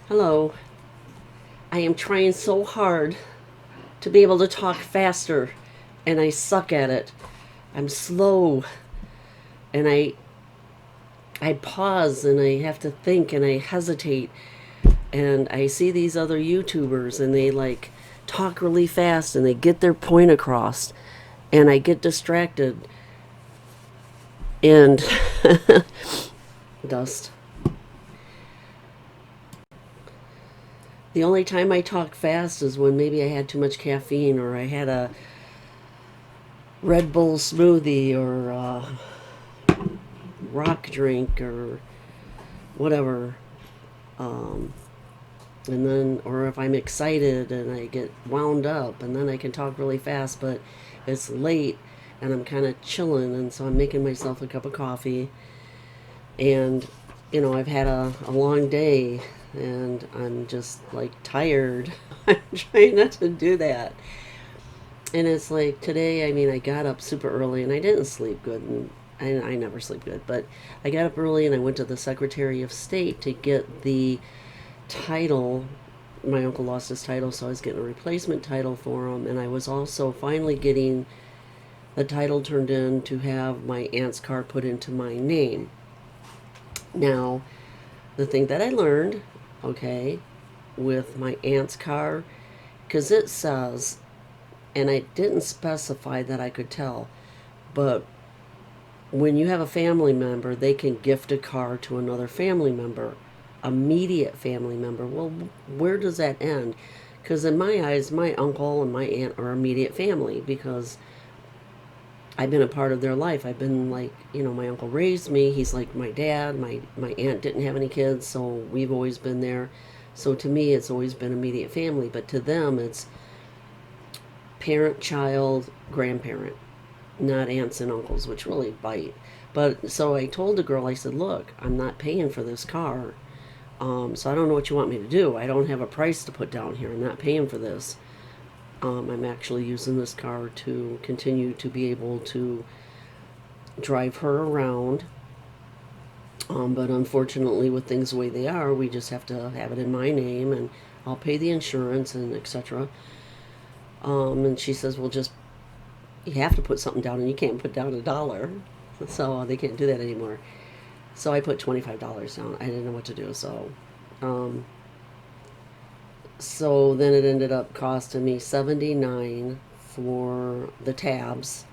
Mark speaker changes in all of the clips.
Speaker 1: Hello. I am trying so hard to be able to talk faster, and I suck at it. I'm slow, and I pause and I have to think and I hesitate, and I see these other YouTubers and they like talk really fast and they get their point across, and I get distracted and dust. The only time I talk fast is when maybe I had too much caffeine or I had a Red Bull smoothie or rock drink or whatever. Um, and then, or if I'm excited and I get wound up, and then I can talk really fast, but it's late and I'm kind of chilling, and so I'm making myself a cup of coffee. And, I've had a long day and I'm just like tired. I'm trying not to do that. And it's like today, I mean, I got up super early and I didn't sleep good. And I never sleep good, but I got up early and I went to the Secretary of State to get the title. My uncle lost his title, so I was getting a replacement title for him. And I was also finally getting the title turned in to have my aunt's car put into my name. Now, the thing that I learned, okay, with my aunt's car, because it says, and I didn't specify that I could tell, but when you have a family member, they can gift a car to another family member, immediate family member. Well, where does that end? Because in my eyes, my uncle and my aunt are immediate family because I've been a part of their life. I've been like, my uncle raised me. He's like my dad. My aunt didn't have any kids, so we've always been there. So to me, it's always been immediate family. But to them, it's parent, child, grandparent, not aunts and uncles, which really bite. But so I told the girl, I said, look, I'm not paying for this car. So I don't know what you want me to do. I don't have a price to put down here. I'm not paying for this. I'm actually using this car to continue to be able to drive her around. But unfortunately, with things the way they are, we just have to have it in my name, and I'll pay the insurance and etc. And she says, well, just you have to put something down, and you can't put down $1, so they can't do that anymore. So I put $25 down. I didn't know what to do, um, so then it ended up costing me $79 for the tabs.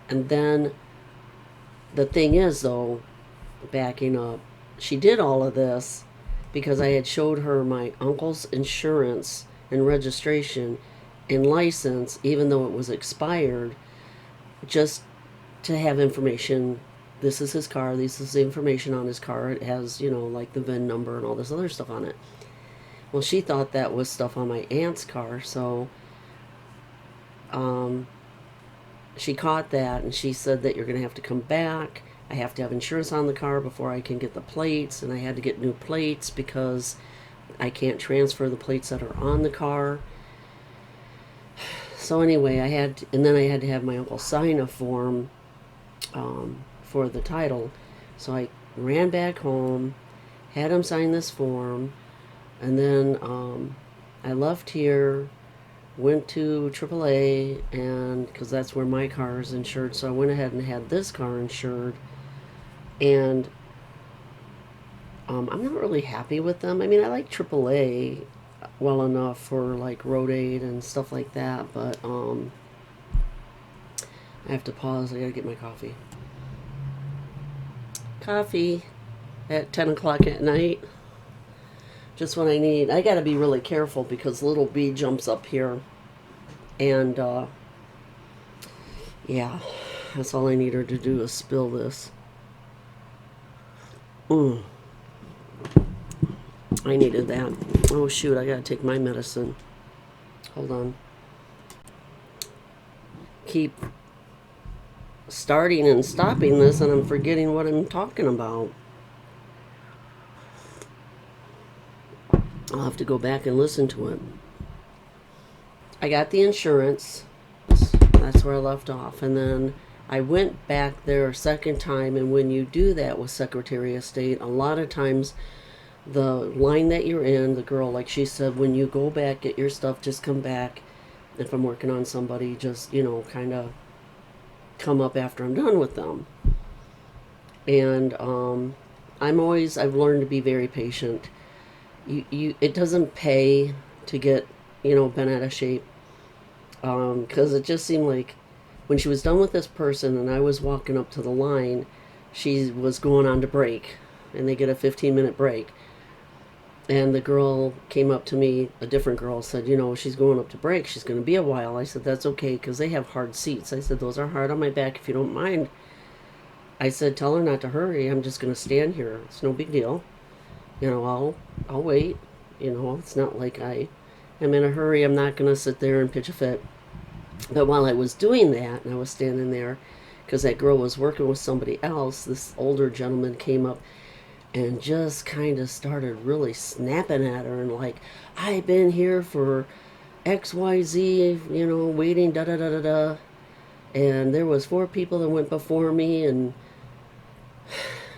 Speaker 1: And then the thing is, though, backing up, she did all of this because I had showed her my uncle's insurance and registration and license, even though it was expired, just to have information. This is his car. This is the information on his car. It has, like the VIN number and all this other stuff on it. Well, she thought that was stuff on my aunt's car, so she caught that, and she said that you're going to have to come back. I have to have insurance on the car before I can get the plates, and I had to get new plates because I can't transfer the plates that are on the car. So anyway, and then I had to have my uncle sign a form for the title. So I ran back home, had him sign this form, and then I left here, went to AAA, and because that's where my car is insured, so I went ahead and had this car insured. And I'm not really happy with them. I mean, I like AAA well enough for like road aid and stuff like that, but I have to pause. I gotta get my coffee. Coffee at 10 o'clock at night. Just what I need. I gotta be really careful because little bee jumps up here. And yeah, that's all I need her to do is spill this. I needed that. Oh shoot, I gotta take my medicine. Hold on. Keep starting and stopping this, and I'm forgetting what I'm talking about. I'll have to go back and listen to it. I got the insurance. That's where I left off. And then I went back there a second time, and when you do that with Secretary of State, a lot of times the line that you're in, the girl, like she said, when you go back, get your stuff, just come back. If I'm working on somebody, just, kind of come up after I'm done with them. And I've learned to be very patient. It doesn't pay to get, bent out of shape. Because it just seemed like when she was done with this person and I was walking up to the line, she was going on to break, and they get a 15-minute break. And the girl came up to me, a different girl, said, she's going up to break. She's going to be a while. I said, that's okay, because they have hard seats. I said, those are hard on my back if you don't mind. I said, tell her not to hurry. I'm just going to stand here. It's no big deal. I'll wait. It's not like I'm in a hurry. I'm not going to sit there and pitch a fit. But while I was doing that, and I was standing there, because that girl was working with somebody else, this older gentleman came up and just kind of started really snapping at her and like, I've been here for XYZ, waiting, da da da da da. And there was 4 people that went before me, and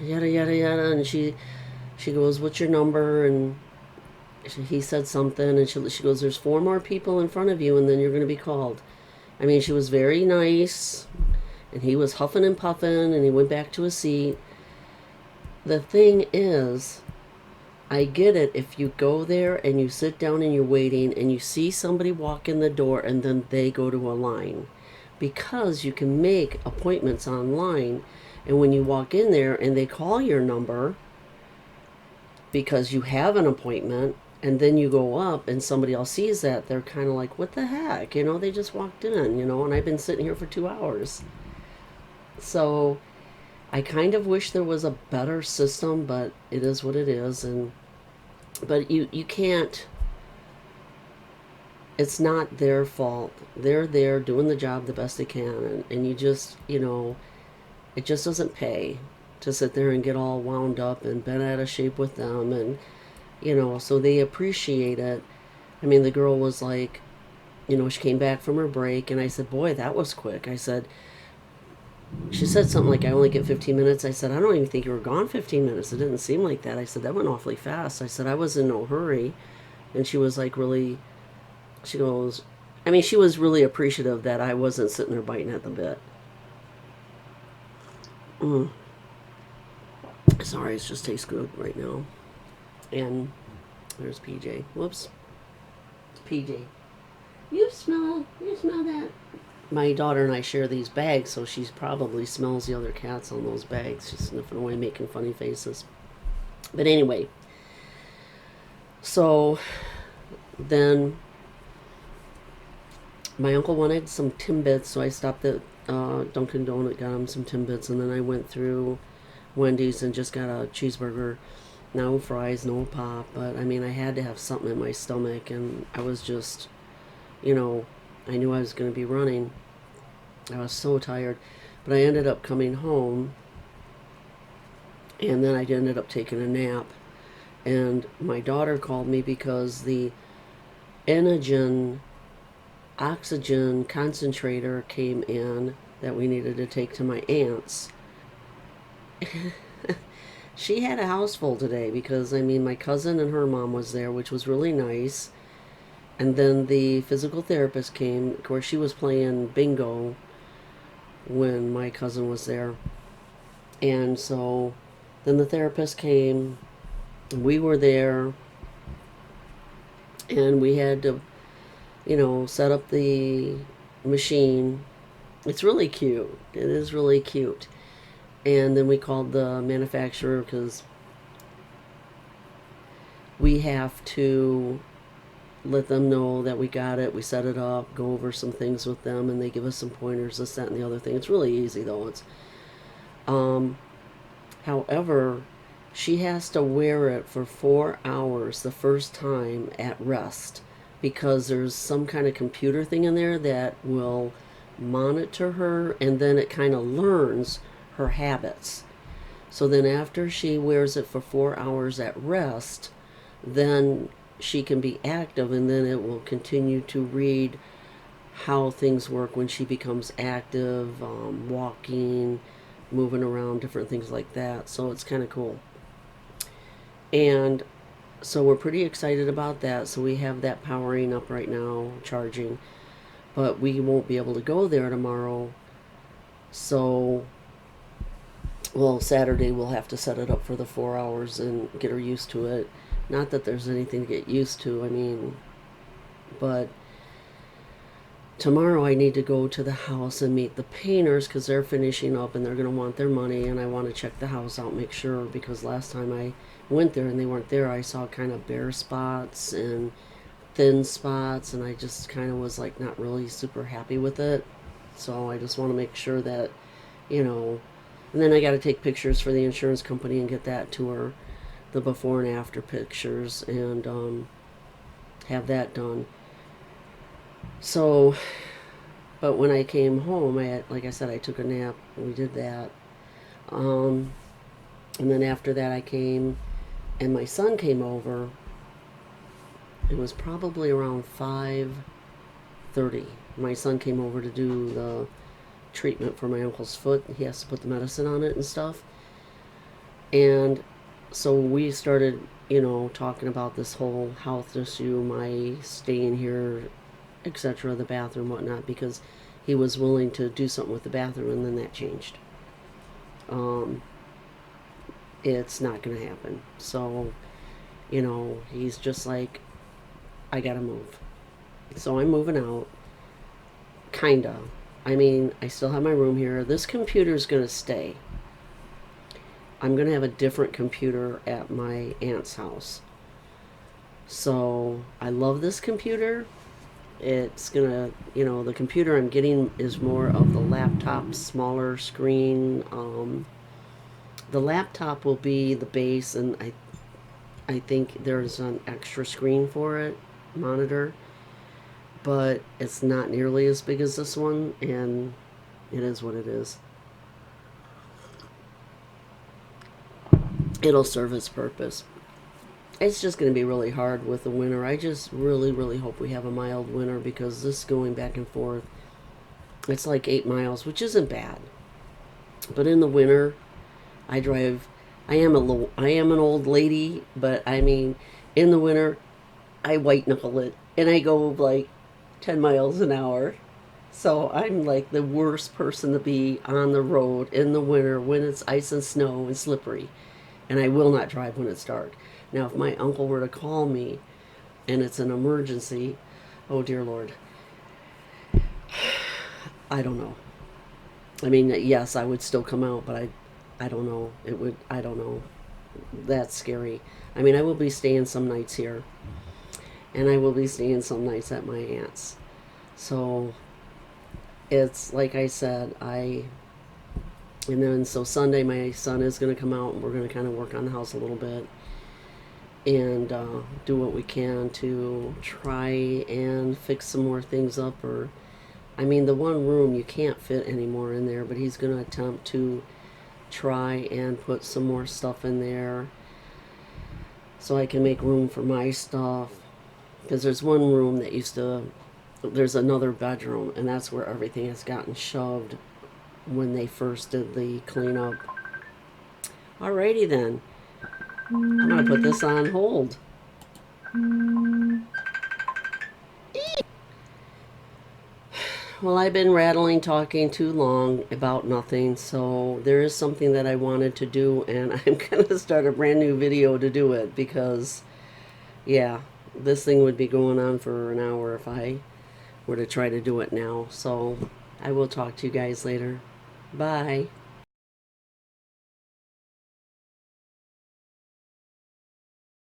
Speaker 1: yada yada yada. And she goes, what's your number? And he said something, and she goes, there's 4 more people in front of you, and then you're going to be called. I mean, she was very nice, and he was huffing and puffing, and he went back to his seat. The thing is, I get it if you go there and you sit down and you're waiting and you see somebody walk in the door and then they go to a line, because you can make appointments online, and when you walk in there and they call your number because you have an appointment, and then you go up and somebody else sees that, they're kind of like, what the heck, they just walked in, and I've been sitting here for 2 hours. So I kind of wish there was a better system, but it is what it is. But you can't, it's not their fault. They're there doing the job the best they can, and you just, it just doesn't pay to sit there and get all wound up and bent out of shape with them. And so they appreciate it. I mean, the girl was like, she came back from her break, and I said, boy, that was quick. She said something like, I only get 15 minutes. I said, I don't even think you were gone 15 minutes. It didn't seem like that. I said, that went awfully fast. I said, I was in no hurry. And she was like, really, she goes, I mean, she was really appreciative that I wasn't sitting there biting at the bit. Sorry, it just tastes good right now. And there's PJ. Whoops. It's PJ. You smell that. My daughter and I share these bags, so she probably smells the other cats on those bags. She's sniffing away, making funny faces. But anyway, so then my uncle wanted some Timbits, so I stopped at Dunkin' Donut, got him some Timbits, and then I went through Wendy's and just got a cheeseburger. No fries, no pop, but I mean, I had to have something in my stomach, and I was just, I knew I was going to be running. I was so tired. But I ended up coming home, and then I ended up taking a nap. And my daughter called me because the Enogen oxygen concentrator came in that we needed to take to my aunt's. She had a house full today because, I mean, my cousin and her mom was there, which was really nice. And then the physical therapist came. Of course, she was playing bingo when my cousin was there. And so then the therapist came. We were there. And we had to, set up the machine. It's really cute. It is really cute. And then we called the manufacturer because we have to let them know that we got it. We set it up, go over some things with them, and they give us some pointers, this, that, and the other thing. It's really easy, though. However, she has to wear it for 4 hours the first time at rest, because there's some kind of computer thing in there that will monitor her, and then it kind of learns her habits. So then after she wears it for 4 hours at rest, then she can be active, and then it will continue to read how things work when she becomes active, walking, moving around, different things like that. So it's kind of cool. And So we're pretty excited about that. So we have that powering up right now, charging. But we won't be able to go there tomorrow. So, well, Saturday we'll have to set it up for the 4 hours and get her used to it. Not that there's anything to get used to, I mean, but tomorrow I need to go to the house and meet the painters because they're finishing up and they're going to want their money, and I want to check the house out, make sure, because last time I went there and they weren't there, I saw kind of bare spots and thin spots, and I just kind of was like not really super happy with it. So I just want to make sure that, you know, and then I got to take pictures for the insurance company and get that to her, the before and after pictures, and have that done. So, but when I came home, like I said, I took a nap. We did that, um, and then after that, I came, and my son came over. It was probably around 5:30. My son came over to do the treatment for my uncle's foot. He has to put the medicine on it and stuff. And so we started, talking about this whole health issue, my staying here, etc., the bathroom, whatnot, because he was willing to do something with the bathroom, and then that changed. Um, it's not going to happen. So, he's just like, I gotta move. So I'm moving out. Kinda. I mean, I still have my room here. This computer's gonna stay. I'm gonna have a different computer at my aunt's house. So I love this computer. It's gonna, the computer I'm getting is more of the laptop, smaller screen. The laptop will be the base, and I think there's an extra screen for it, monitor, but it's not nearly as big as this one, and it is what it is. It'll serve its purpose. It's just going to be really hard with the winter. I just really, really hope we have a mild winter, because this going back and forth, it's like 8 miles, which isn't bad. But in the winter, I drive. I am an old lady, but I mean, in the winter, I white knuckle it, and I go like 10 miles an hour. So I'm like the worst person to be on the road in the winter when it's ice and snow and slippery. And I will not drive when it's dark. Now, if my uncle were to call me and it's an emergency, oh dear Lord, I don't know. I mean, yes, I would still come out, but I don't know. I don't know. That's scary. I mean, I will be staying some nights here, and I will be staying some nights at my aunt's. So it's like I said, and then so Sunday my son is going to come out, and we're going to kind of work on the house a little bit and do what we can to try and fix some more things up. Or, I mean, the one room you can't fit anymore in there, but he's going to attempt to try and put some more stuff in there so I can make room for my stuff. Because there's one room that there's another bedroom, and that's where everything has gotten shoved when they first did the cleanup. Alrighty then. I'm going to put this on hold. Well, I've been rattling, talking too long about nothing, so there is something that I wanted to do, and I'm going to start a brand new video to do it, because, yeah, this thing would be going on for an hour if I were to try to do it now. So I will talk to you guys later. Bye.